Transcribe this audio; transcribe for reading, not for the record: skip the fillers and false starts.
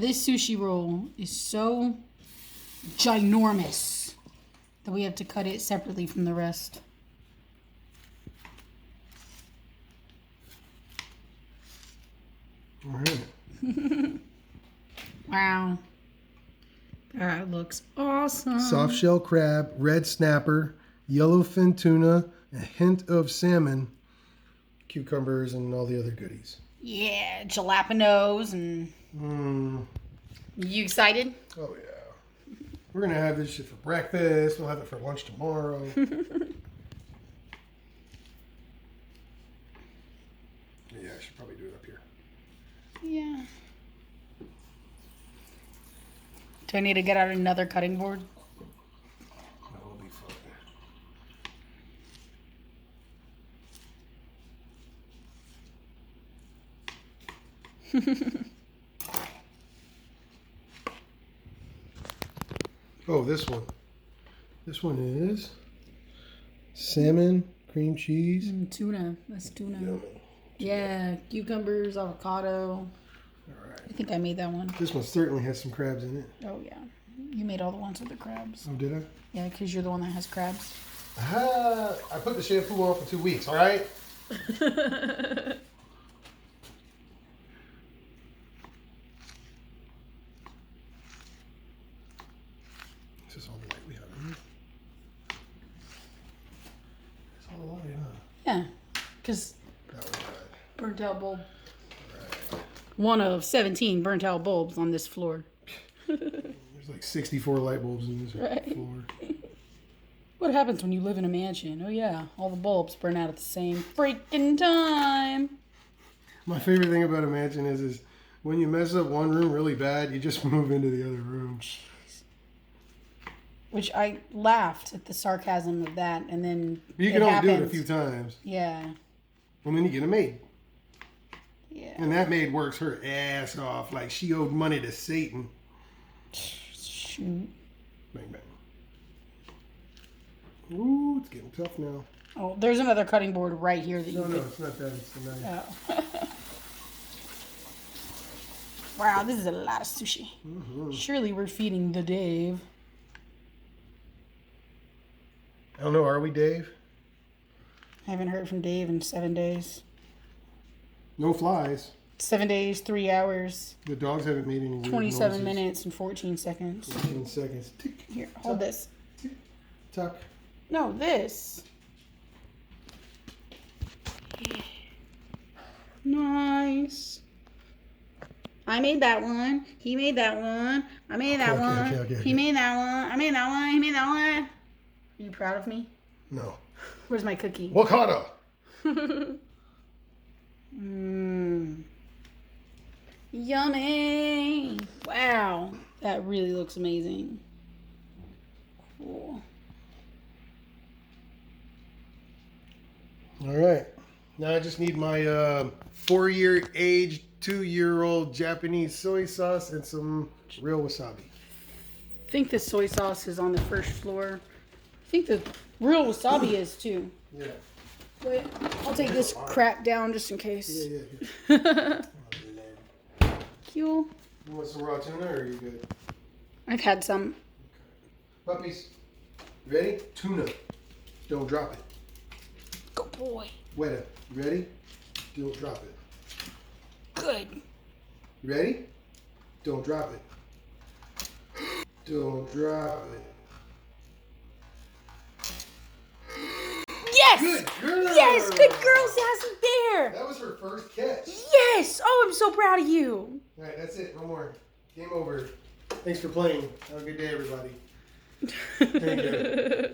this sushi roll is so ginormous that we have to cut it separately from the rest. All right. Wow. That looks awesome. Soft shell crab, red snapper, yellowfin tuna, a hint of salmon, cucumbers, and all the other goodies. Yeah, jalapenos and... You excited? Oh, yeah. We're going to have this shit for breakfast. We'll have it for lunch tomorrow. Yeah, I should probably do it up here. Yeah. Do I need to get out another cutting board? That'll be fun. Oh, this one. This one is salmon, cream cheese. Tuna. That's tuna. Yummy. Yeah, cucumbers, avocado. All right. I think I made that one. This one certainly has some crabs in it. Oh, yeah. You made all the ones with the crabs. Oh, did I? Yeah, because you're the one that has crabs. I put the shampoo on for 2 weeks, all right? This is all the light we have, right? It's all the light, huh? Yeah, because That was bad. burnt out bulb. Right. One of 17 burnt out bulbs on this floor. There's like 64 light bulbs in this floor. What happens when you live in a mansion? Oh, yeah, all the bulbs burn out at the same freaking time. My favorite thing about a mansion is when you mess up one room really bad, you just move into the other room. Which I laughed at the sarcasm of that, and then You can only do it a few times. Yeah. And then you get a maid. Yeah. And that maid works her ass off like she owed money to Satan. Shoot. Bang, bang. Ooh, it's getting tough now. Oh, there's another cutting board right here that you No, could... it's not that. It's the knife. Oh. Wow, this is a lot of sushi. Mm-hmm. Surely we're feeding the Dave. I don't know. Are we, Dave? I haven't heard from Dave in 7 days. No flies. 7 days, 3 hours, The dogs haven't made any weird 27 noises. minutes, and 14 seconds. 14 seconds. Tick, Here, hold this. tick, tuck. No, this. Nice. I made that one. He made that one. I made that one. Okay. He made that one. I made that one. He made that one. Are you proud of me? No. Where's my cookie? Wakata. Yummy. Wow. That really looks amazing. Cool. All right. Now I just need my 4-year aged 2-year-old Japanese soy sauce and some real wasabi. I think the soy sauce is on the first floor. I think the real wasabi is too. Yeah. Wait, I'll take this crap down just in case. Yeah. Cool. You want some raw tuna or are you good? I've had some. Puppies, ready? Tuna. Don't drop it. Good boy. Weta, you ready? Don't drop it. Good. You ready? Don't drop it. Don't drop it. Yes! Good girl! Yes! Good girl, Sassy Bear! That was her first catch. Yes! Oh, I'm so proud of you. All right, that's it. No more. Game over. Thanks for playing. Have a good day, everybody. Thank you.